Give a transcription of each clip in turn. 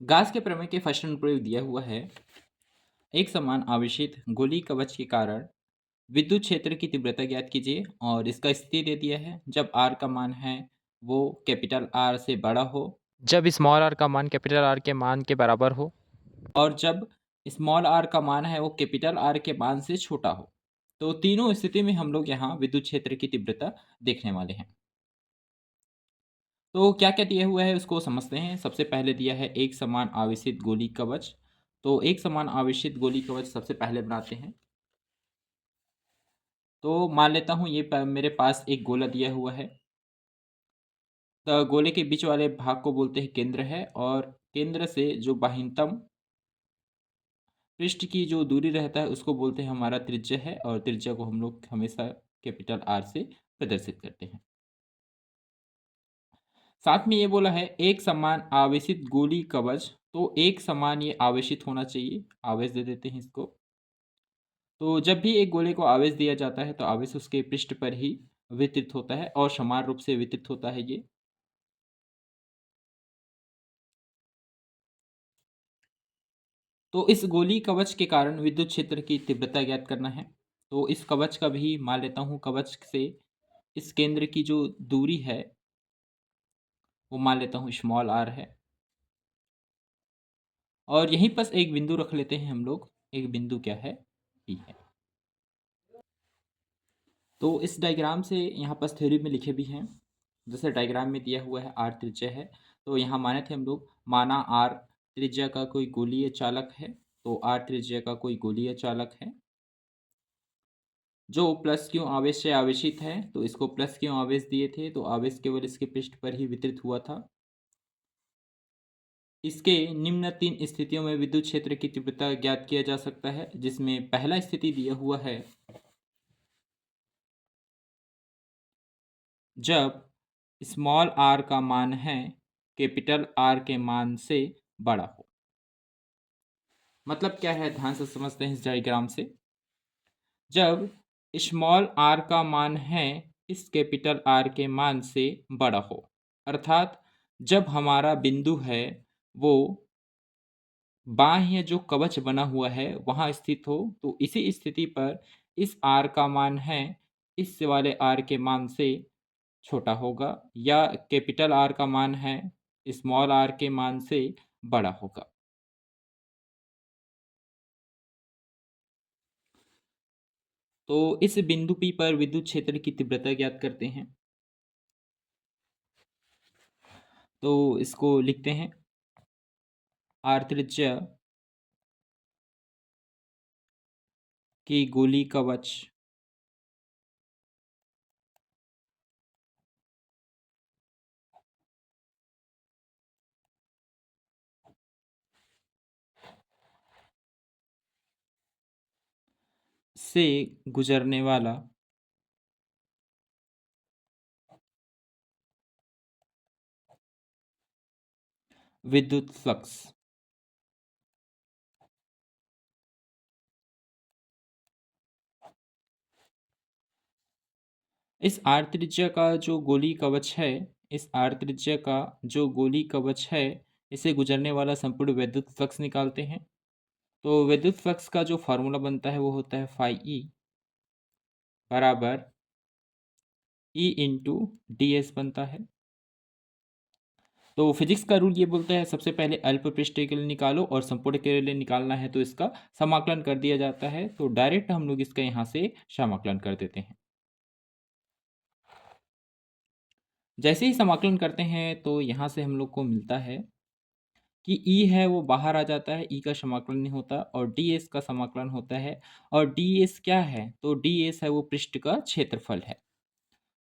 गास के प्रमेय के फर्स्ट अनुप्रयोग दिया हुआ है। एक समान आवेशित गोली कवच के कारण विद्युत क्षेत्र की तीव्रता ज्ञात कीजिए और इसका स्थिति दे दिया है जब आर का मान है वो कैपिटल आर से बड़ा हो जब स्मॉल आर का मान कैपिटल आर के मान के बराबर हो। और जब स्मॉल आर का मान है वो कैपिटल आर के मान से छोटा हो। तो तीनों स्थिति में हम लोग यहाँ विद्युत क्षेत्र की तीव्रता देखने वाले हैं। तो क्या क्या दिया हुआ है उसको समझते हैं। सबसे पहले दिया है एक समान आवेशित गोली कवच। तो एक समान आवेशित गोली कवच सबसे पहले बनाते हैं। तो मान लेता हूँ ये मेरे पास एक गोला दिया हुआ है। तो गोले के बीच वाले भाग को बोलते हैं केंद्र है और केंद्र से जो बाह्यतम पृष्ठ की जो दूरी रहता है उसको बोलते हैं हमारा त्रिज्या है और त्रिज्या को हम लोग हमेशा कैपिटल आर से प्रदर्शित करते हैं। साथ में ये बोला है एक समान आवेशित गोली कवच। तो एक समान ये आवेशित होना चाहिए। आवेश दे देते हैं इसको। तो जब भी एक गोले को आवेश दिया जाता है तो आवेश उसके पृष्ठ पर ही वितरित होता है और समान रूप से वितरित होता है ये। तो इस गोली कवच के कारण विद्युत क्षेत्र की तीव्रता ज्ञात करना है। तो इस कवच का भी मान लेता हूँ कवच से इस केंद्र की जो दूरी है वो मान लेता हूँ स्मॉल आर है और यहीं पर एक बिंदु रख लेते हैं हम लोग। एक बिंदु क्या है, पी है। तो इस डायग्राम से यहाँ पर थ्योरी में लिखे भी हैं। जैसे डायग्राम में दिया हुआ है आर त्रिज्या है। तो यहाँ माने थे हम लोग माना आर त्रिज्या का कोई गोलीय चालक है। तो आर त्रिज्या का कोई गोलीय चालक है जो प्लस क्यों आवेश से आवेशित है। तो इसको प्लस क्यों आवेश दिए थे तो आवेश केवल इसके पृष्ठ पर ही वितरित हुआ था। इसके निम्न तीन स्थितियों में विद्युत क्षेत्र की तीव्रता ज्ञात किया जा सकता है जिसमें पहला स्थिति दिया हुआ है जब स्मॉल आर का मान है कैपिटल आर के मान से बड़ा हो। मतलब क्या है ध्यान से समझते हैं इस डायग्राम से। जब स्मॉल आर का मान है इस कैपिटल आर के मान से बड़ा हो, अर्थात जब हमारा बिंदु है वो बाह्य जो कवच बना हुआ है वहाँ स्थित हो, तो इसी स्थिति पर इस आर का मान है इस वाले आर के मान से छोटा होगा या कैपिटल आर का मान है स्मॉल आर के मान से बड़ा होगा। तो इस बिंदु P पर विद्युत क्षेत्र की तीव्रता ज्ञात करते हैं। तो इसको लिखते हैं आर त्रिज्या की गोली कवच से गुजरने वाला विद्युत फ्लक्स। इस आर त्रिज्या का जो गोली कवच है, इस आर त्रिज्या का जो गोली कवच है, इसे गुजरने वाला संपूर्ण विद्युत फ्लक्स निकालते हैं। तो विद्युत फ्लक्स का जो फार्मूला बनता है वो होता है फाई ई बराबर ई इंटू डी एस बनता है। तो फिजिक्स का रूल ये बोलता है सबसे पहले अल्प पृष्ठ के लिए निकालो और संपूर्ण के लिए निकालना है तो इसका समाकलन कर दिया जाता है। तो डायरेक्ट हम लोग इसका यहाँ से समाकलन कर देते हैं। जैसे ही समाकलन करते हैं तो यहाँ से हम लोग को मिलता है कि ई है वो बाहर आ जाता है। ई का समाकलन नहीं होता और डी एस का समाकलन होता है। और डी एस क्या है तो डी एस है वो पृष्ठ का क्षेत्रफल है।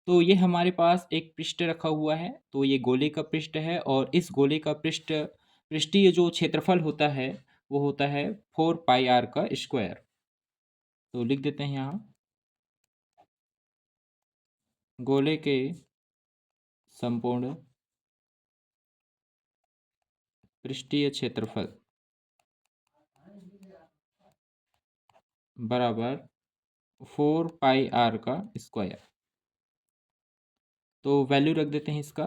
तो ये हमारे पास एक पृष्ठ रखा हुआ है। तो ये गोले का पृष्ठ है और इस गोले का पृष्ठीय जो क्षेत्रफल होता है वो होता है 4 पाई आर का स्क्वायर। तो लिख देते हैं यहाँ गोले के संपूर्ण पृष्ठीय क्षेत्रफल बराबर 4 पाई आर का स्क्वायर। तो वैल्यू रख देते हैं इसका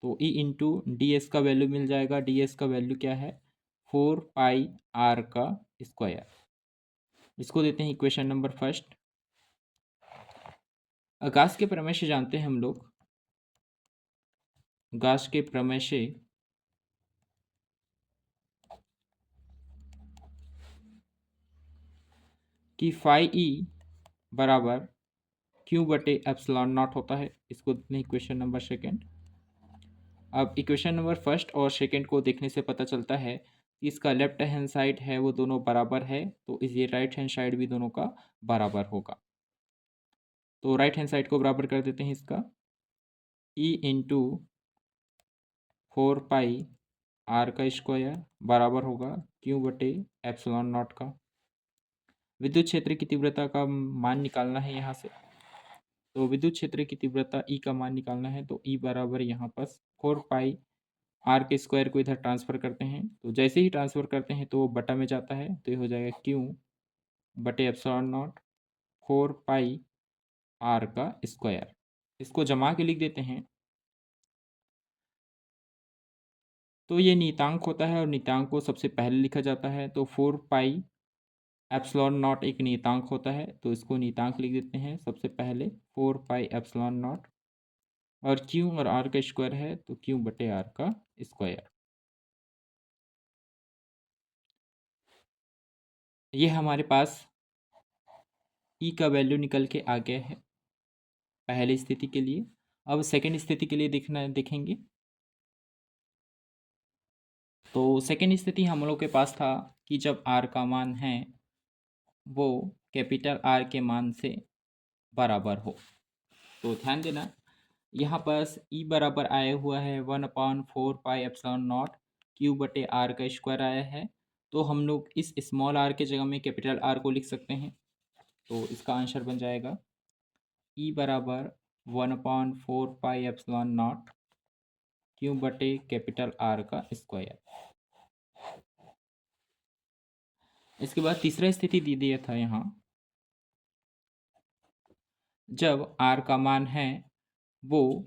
तो ई इंटू डी एस का वैल्यू मिल जाएगा। डी एस का वैल्यू क्या है? 4 पाई आर का स्क्वायर। इसको देते हैं इक्वेशन नंबर फर्स्ट। गाउस के प्रमेय से जानते हैं हम लोग, गाउस के प्रमेय से कि फाई ई बराबर क्यू बटे एप्सिलॉन नॉट होता है। इसको देते हैं इक्वेशन नंबर सेकेंड। अब इक्वेशन नंबर फर्स्ट और सेकेंड को देखने से पता चलता है कि इसका लेफ्ट हैंड साइड है वो दोनों बराबर है, तो इस ये राइट हैंड साइड भी दोनों का बराबर होगा। तो राइट हैंड साइड को बराबर कर देते हैं इसका। ई इंटू 4 पाई आर का स्क्वायर बराबर होगा क्यू बटे एप्सिलॉन नॉट का। विद्युत क्षेत्र की तीव्रता का मान निकालना है यहाँ से। तो विद्युत क्षेत्र की तीव्रता ई का मान निकालना है, तो ई बराबर यहाँ पर 4 पाई आर के स्क्वायर को इधर ट्रांसफ़र करते हैं। तो जैसे ही ट्रांसफ़र करते हैं तो वो बटा में जाता है, तो ये हो जाएगा क्यू बटे एप्सिलॉन नॉट 4 पाई आर का स्क्वायर। इसको जमा के लिख देते हैं। तो ये नियतांक होता है और नियतांक को सबसे पहले लिखा जाता है। तो 4 पाई एप्सिलॉन नॉट एक नियतांक होता है, तो इसको नियतांक लिख देते हैं सबसे पहले 4 पाई एप्सिलॉन नॉट। और क्यू और आर का स्क्वायर है तो क्यू बटे आर का स्क्वायर। ये हमारे पास ई का वैल्यू निकल के आ गया है पहली स्थिति के लिए। अब सेकेंड स्थिति के लिए देखेंगे। तो सेकेंड स्थिति हम लोग के पास था कि जब आर का मान है वो कैपिटल आर के मान से बराबर हो। तो ध्यान देना, यहाँ पर ई बराबर आया हुआ है 1/4 पाई एप्सिलॉन नॉट क्यू बटे आर का स्क्वायर आया है। तो हम लोग इस स्मॉल आर के जगह में कैपिटल आर को लिख सकते हैं। तो इसका आंसर बन जाएगा ई बराबर 1/4 पाई एप्सिलॉन नॉट क्यू बटे कैपिटल आर का स्क्वायर। इसके बाद तीसरा स्थिति दे दिया था यहाँ, जब आर का मान है वो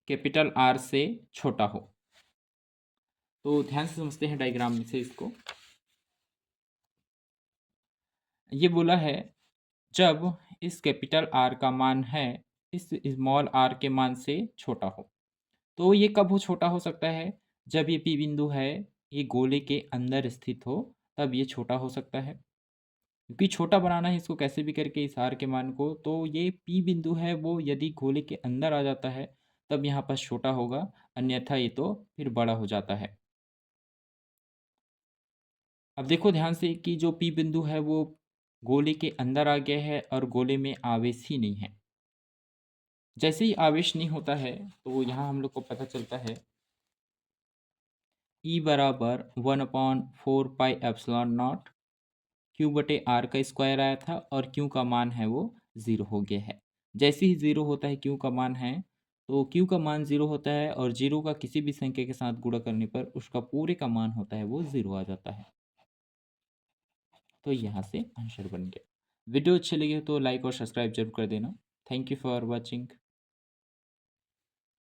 कैपिटल आर से छोटा हो। तो ध्यान से समझते हैं डायग्राम से इसको। ये बोला है जब इस कैपिटल आर का मान है इस स्मॉल आर के मान से छोटा हो। तो ये कब हो छोटा हो सकता है? जब ये पी बिंदु है ये गोले के अंदर स्थित हो, तब ये छोटा हो सकता है। क्योंकि छोटा बनाना है इसको कैसे भी करके इस आर के मान को, तो ये पी बिंदु है वो यदि गोले के अंदर आ जाता है तब यहाँ पर छोटा होगा, अन्यथा ये तो फिर बड़ा हो जाता है। अब देखो ध्यान से कि जो पी बिंदु है वो गोले के अंदर आ गया है और गोले में आवेश ही नहीं है। जैसे ही आवेश नहीं होता है तो यहाँ हम लोग को पता चलता है ई बराबर 1/4 पाई एप्सिलॉन नॉट क्यू बटे आर का स्क्वायर आया था और क्यू का मान है वो ज़ीरो हो गया है। जैसे ही ज़ीरो होता है क्यू का मान है, तो क्यू का मान ज़ीरो होता है और जीरो का किसी भी संख्या के साथ गुणा करने पर उसका पूरे का मान होता है वो ज़ीरो आ जाता है। तो यहाँ से आंसर बन गया। वीडियो अच्छी लगी हो तो लाइक और सब्सक्राइब जरूर कर देना। Thank you for watching.